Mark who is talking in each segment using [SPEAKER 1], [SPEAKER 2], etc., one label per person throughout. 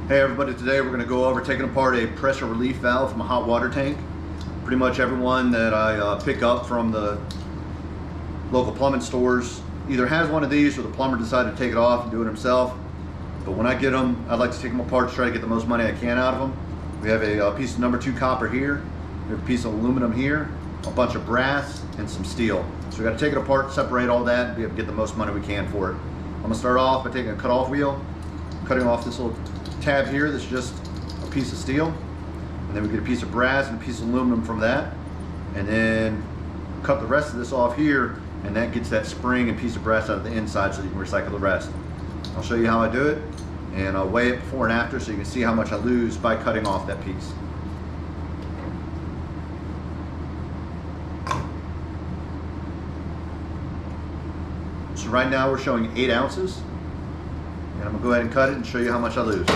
[SPEAKER 1] Hey everybody, today we're going to go over taking apart a pressure relief valve from a hot water tank. Pretty much everyone that I pick up from the local plumbing stores either has one of these or the plumber decided to take it off and do it himself. But when I get them, I like to take them apart to try to get the most money I can out of them. We have a piece of number 2 copper here, we have a piece of aluminum here, a bunch of brass, and some steel. So we got to take it apart, separate all that, and be able to get the most money we can for it. I'm going to start off by taking a cut-off wheel, cutting off this little tab here that's just a piece of steel, and then we get a piece of brass and a piece of aluminum from that, and then cut the rest of this off here, and that gets that spring and piece of brass out of the inside so you can recycle the rest. I'll show you how I do it, and I'll weigh it before and after so you can see how much I lose by cutting off that piece. So right now we're showing 8 ounces. And I'm going to go ahead and cut it and show you how much I lose.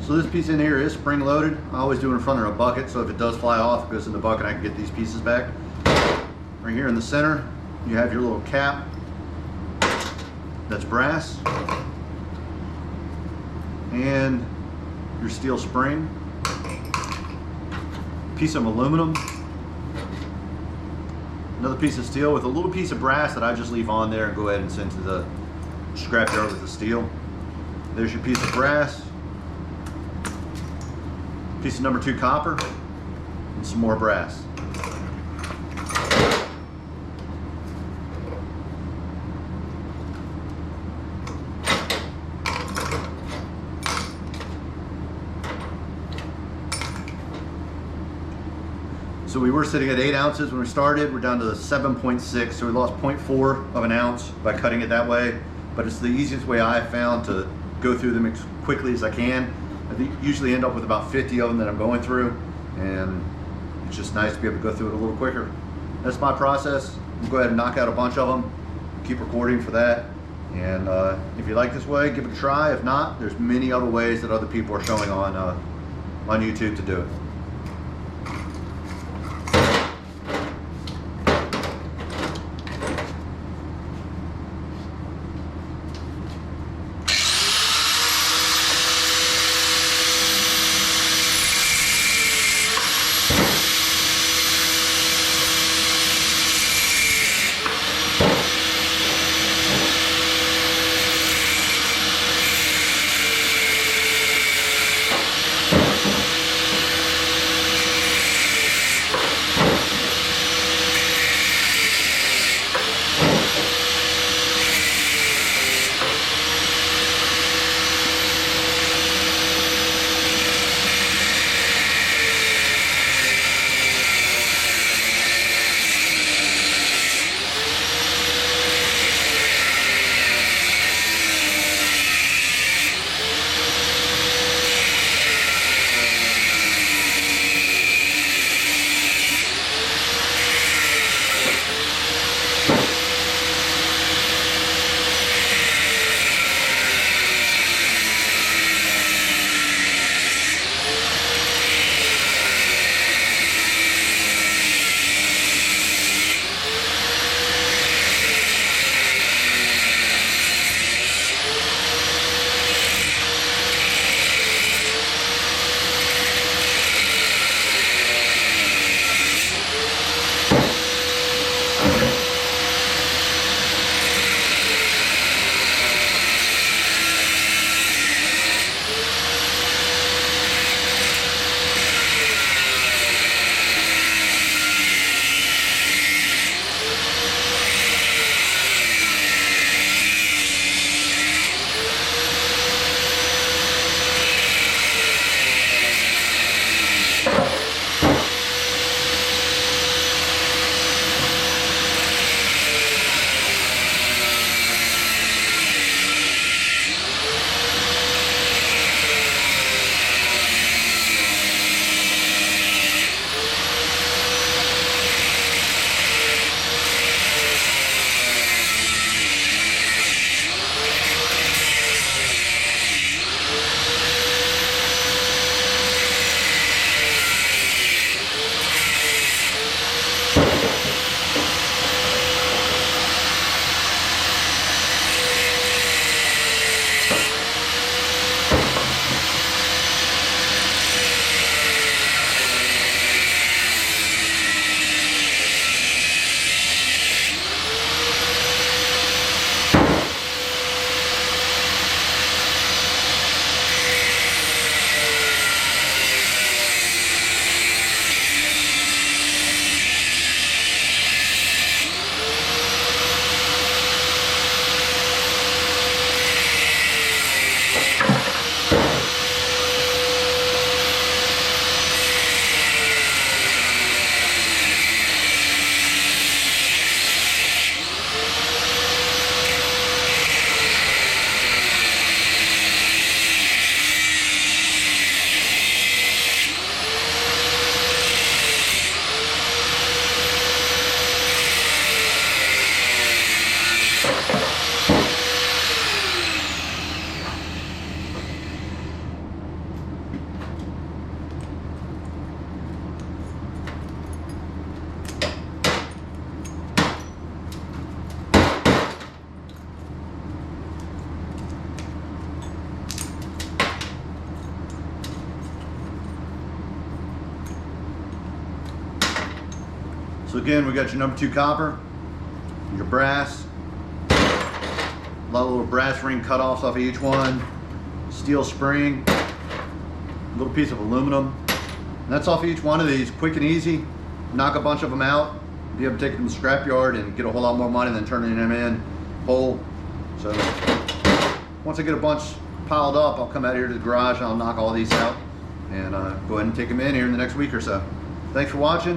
[SPEAKER 1] So this piece in here is spring loaded. I always do it in front of a bucket, so if it does fly off, it goes in the bucket, I can get these pieces back. Right here in the center, you have your little cap. That's brass. And your steel spring. Piece of aluminum. Another piece of steel with a little piece of brass that I just leave on there and go ahead and send to the scrapyard with the steel. There's your piece of brass. Piece of number 2 copper, and some more brass. So we were sitting at 8 ounces when we started. We're down to 7.6, so we lost 0.4 of an ounce by cutting it that way. But it's the easiest way I've found to go through them as quickly as I can. I usually end up with about 50 of them that I'm going through, and it's just nice to be able to go through it a little quicker. That's my process. We'll go ahead and knock out a bunch of them, keep recording for that, and if you like this way, give it a try. If not, there's many other ways that other people are showing on YouTube to do it. So again, we got your number 2 copper, your brass, a lot of little brass ring cutoffs off of each one, steel spring, a little piece of aluminum. And that's off each one of these, quick and easy. Knock a bunch of them out, be able to take them to the scrapyard and get a whole lot more money than turning them in whole. So once I get a bunch piled up, I'll come out here to the garage and I'll knock all these out and go ahead and take them in here in the next week or so. Thanks for watching.